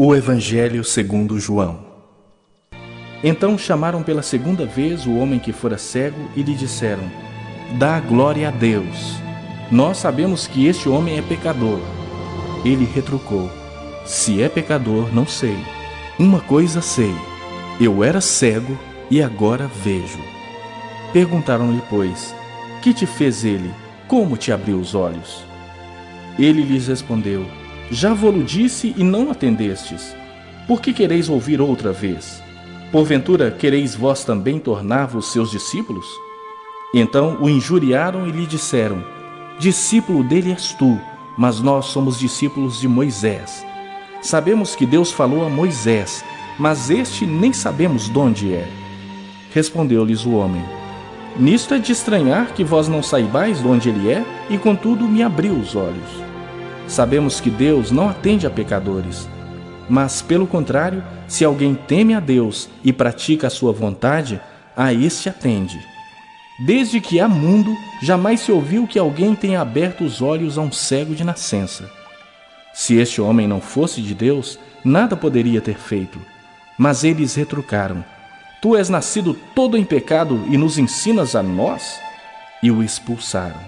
O Evangelho segundo João. Então chamaram pela segunda vez o homem que fora cego e lhe disseram: Dá glória a Deus. Nós sabemos que este homem é pecador. Ele retrucou: Se é pecador, não sei. Uma coisa sei: eu era cego e agora vejo. Perguntaram-lhe, pois: Que te fez ele? Como te abriu os olhos? Ele lhes respondeu: Já vo-lo disse e não atendestes. Por que quereis ouvir outra vez? Porventura quereis vós também tornar-vos seus discípulos? Então o injuriaram e lhe disseram: Discípulo dele és tu, mas nós somos discípulos de Moisés. Sabemos que Deus falou a Moisés, mas este nem sabemos de onde é. Respondeu-lhes o homem: Nisto é de estranhar que vós não saibais de onde ele é, e contudo me abriu os olhos. Sabemos que Deus não atende a pecadores, mas, pelo contrário, se alguém teme a Deus e pratica a sua vontade, a este atende. Desde que há mundo, jamais se ouviu que alguém tenha aberto os olhos a um cego de nascença. Se este homem não fosse de Deus, nada poderia ter feito. Mas eles retrucaram: Tu és nascido todo em pecado e nos ensinas a nós? E o expulsaram.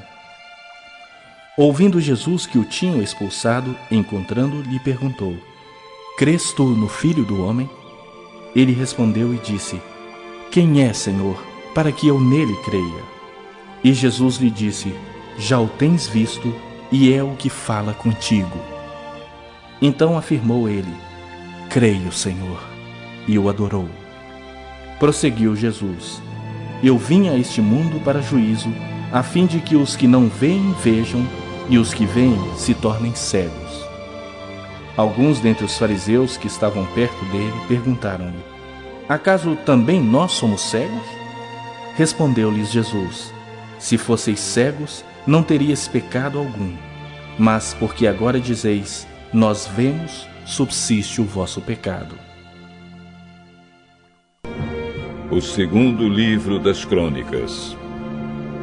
Ouvindo Jesus que o tinham expulsado, encontrando, lhe perguntou: Crês tu no Filho do Homem? Ele respondeu e disse: Quem é, Senhor, para que eu nele creia? E Jesus lhe disse: Já o tens visto, e é o que fala contigo. Então afirmou ele: Creio, Senhor, e o adorou. Prosseguiu Jesus: Eu vim a este mundo para juízo, a fim de que os que não veem vejam, e os que veem se tornem cegos. Alguns dentre os fariseus que estavam perto dele perguntaram-lhe: Acaso também nós somos cegos? Respondeu-lhes Jesus: Se fosseis cegos, não teríeis pecado algum. Mas porque agora dizeis: Nós vemos, subsiste o vosso pecado. O segundo livro das Crônicas,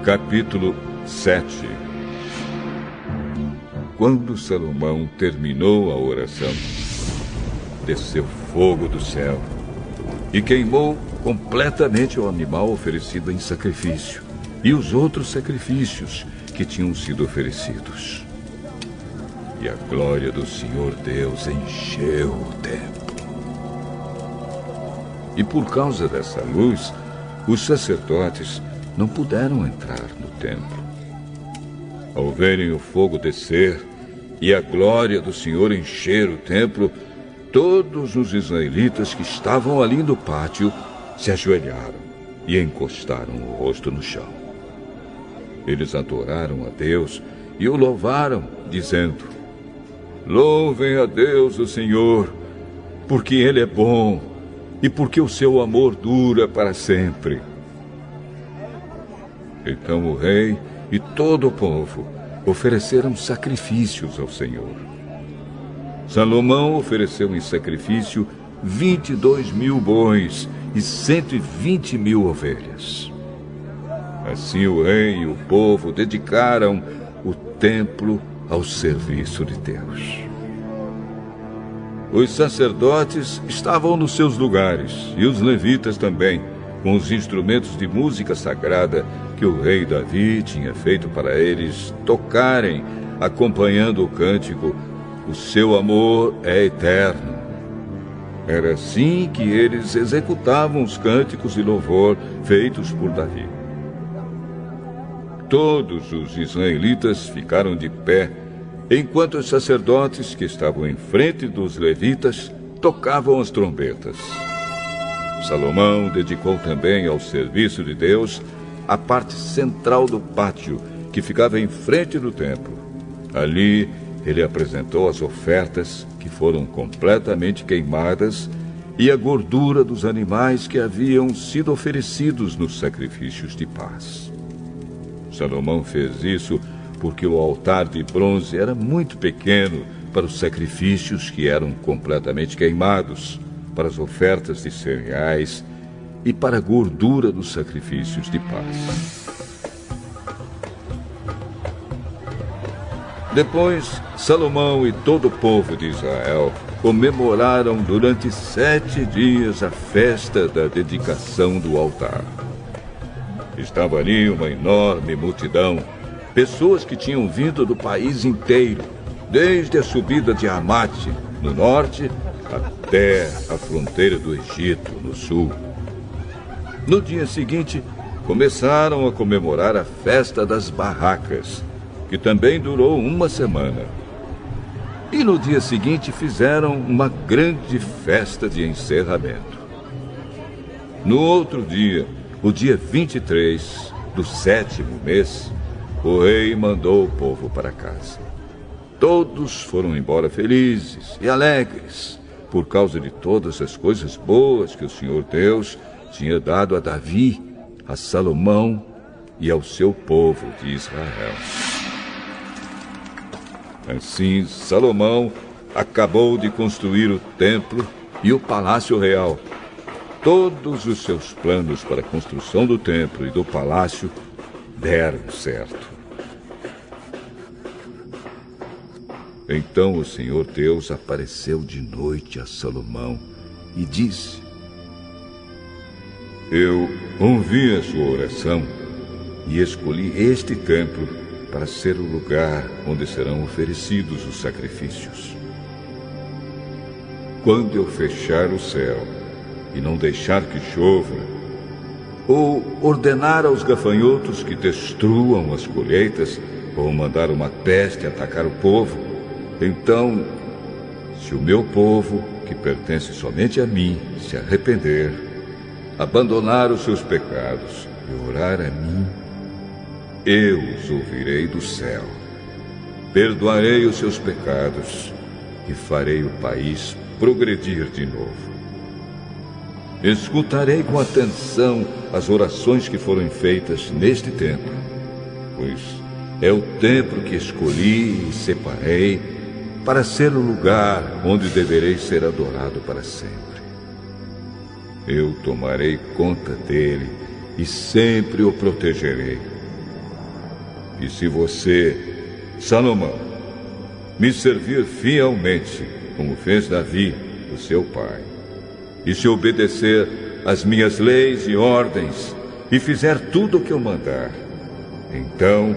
capítulo 7. Quando Salomão terminou a oração, desceu fogo do céu e queimou completamente o animal oferecido em sacrifício e os outros sacrifícios que tinham sido oferecidos. E a glória do Senhor Deus encheu o templo. E por causa dessa luz, os sacerdotes não puderam entrar no templo. Ao verem o fogo descer e a glória do Senhor encher o templo, todos os israelitas que estavam ali no pátio se ajoelharam e encostaram o rosto no chão. Eles adoraram a Deus e o louvaram, dizendo: Louvem a Deus, o Senhor, porque Ele é bom e porque o seu amor dura para sempre. Então o rei e todo o povo ofereceram sacrifícios ao Senhor. Salomão ofereceu em sacrifício 22.000 bois e 120.000 ovelhas. Assim o rei e o povo dedicaram o templo ao serviço de Deus. Os sacerdotes estavam nos seus lugares, e os levitas também, com os instrumentos de música sagrada que o rei Davi tinha feito para eles tocarem, acompanhando o cântico: O seu amor é eterno. Era assim que eles executavam os cânticos de louvor feitos por Davi. Todos os israelitas ficaram de pé, enquanto os sacerdotes que estavam em frente dos levitas tocavam as trombetas. Salomão dedicou também ao serviço de Deus a parte central do pátio, que ficava em frente do templo. Ali, ele apresentou as ofertas, que foram completamente queimadas, e a gordura dos animais que haviam sido oferecidos nos sacrifícios de paz. Salomão fez isso porque o altar de bronze era muito pequeno para os sacrifícios que eram completamente queimados, para as ofertas de cereais e para a gordura dos sacrifícios de paz. Depois, Salomão e todo o povo de Israel comemoraram durante 7 dias a festa da dedicação do altar. Estava ali uma enorme multidão, pessoas que tinham vindo do país inteiro, desde a subida de Amate, no norte, até a fronteira do Egito, no sul. No dia seguinte, começaram a comemorar a festa das barracas, que também durou 1 semana. E no dia seguinte fizeram uma grande festa de encerramento. No outro dia, o dia 23 do 7º mês, o rei mandou o povo para casa. Todos foram embora felizes e alegres, por causa de todas as coisas boas que o Senhor Deus tinha dado a Davi, a Salomão e ao seu povo de Israel. Assim, Salomão acabou de construir o templo e o palácio real. Todos os seus planos para a construção do templo e do palácio deram certo. Então o Senhor Deus apareceu de noite a Salomão e disse: Eu ouvi a sua oração e escolhi este templo para ser o lugar onde serão oferecidos os sacrifícios. Quando eu fechar o céu e não deixar que chova, ou ordenar aos gafanhotos que destruam as colheitas, ou mandar uma peste atacar o povo, então, se o meu povo, que pertence somente a mim, se arrepender, abandonar os seus pecados e orar a mim, eu os ouvirei do céu, perdoarei os seus pecados e farei o país progredir de novo. Escutarei com atenção as orações que foram feitas neste templo, pois é o templo que escolhi e separei para ser o lugar onde deverei ser adorado para sempre. Eu tomarei conta dele e sempre o protegerei. E se você, Salomão, me servir fielmente, como fez Davi, o seu pai, e se obedecer às minhas leis e ordens, e fizer tudo o que eu mandar, então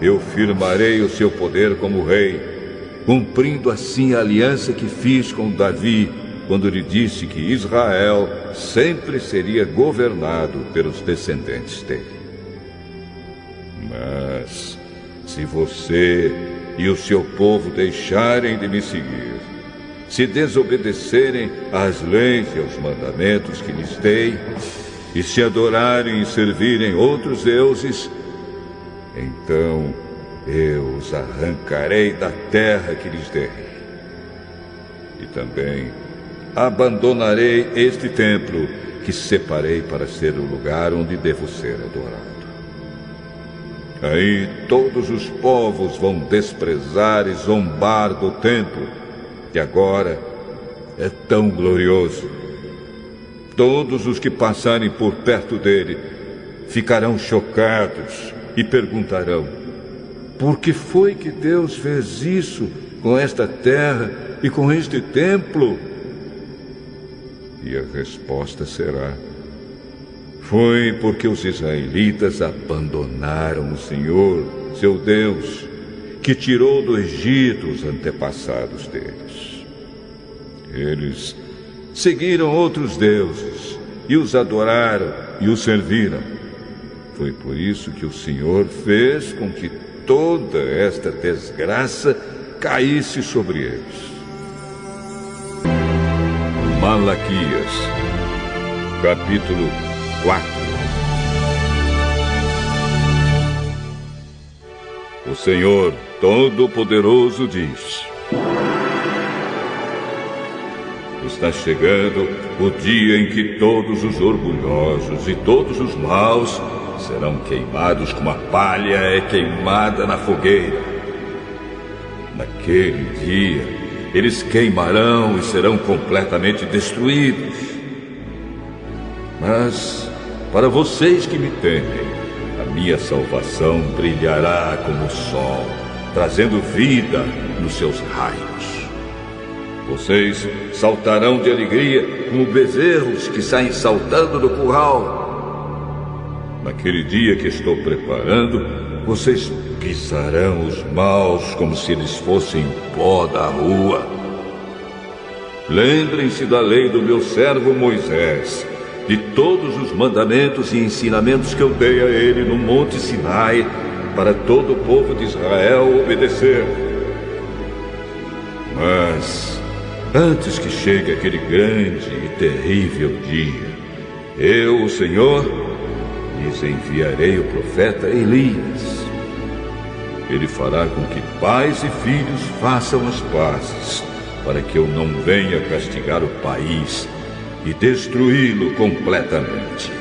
eu firmarei o seu poder como rei, cumprindo assim a aliança que fiz com Davi, quando lhe disse que Israel sempre seria governado pelos descendentes dele. Mas, se você e o seu povo deixarem de me seguir, se desobedecerem às leis e aos mandamentos que lhes dei, e se adorarem e servirem outros deuses, então eu os arrancarei da terra que lhes dei. E também abandonarei este templo que separei para ser o lugar onde devo ser adorado. Aí todos os povos vão desprezar e zombar do templo, que agora é tão glorioso. Todos os que passarem por perto dele ficarão chocados e perguntarão: por que foi que Deus fez isso com esta terra e com este templo? E a resposta será: foi porque os israelitas abandonaram o Senhor, seu Deus, que tirou do Egito os antepassados deles. Eles seguiram outros deuses e os adoraram e os serviram. Foi por isso que o Senhor fez com que toda esta desgraça caísse sobre eles. Malaquias, capítulo 4. O Senhor Todo-Poderoso diz: está chegando o dia em que todos os orgulhosos e todos os maus serão queimados como a palha é queimada na fogueira. Naquele dia, eles queimarão e serão completamente destruídos. Mas, para vocês que me temem, a minha salvação brilhará como o sol, trazendo vida nos seus raios. Vocês saltarão de alegria como bezerros que saem saltando do curral. Naquele dia que estou preparando, vocês pisarão os maus como se eles fossem pó da rua. Lembrem-se da lei do meu servo Moisés, de todos os mandamentos e ensinamentos que eu dei a ele no Monte Sinai, para todo o povo de Israel obedecer. Mas, antes que chegue aquele grande e terrível dia, eu, o Senhor, lhes enviarei o profeta Elias. Ele fará com que pais e filhos façam as pazes, para que eu não venha castigar o país e destruí-lo completamente.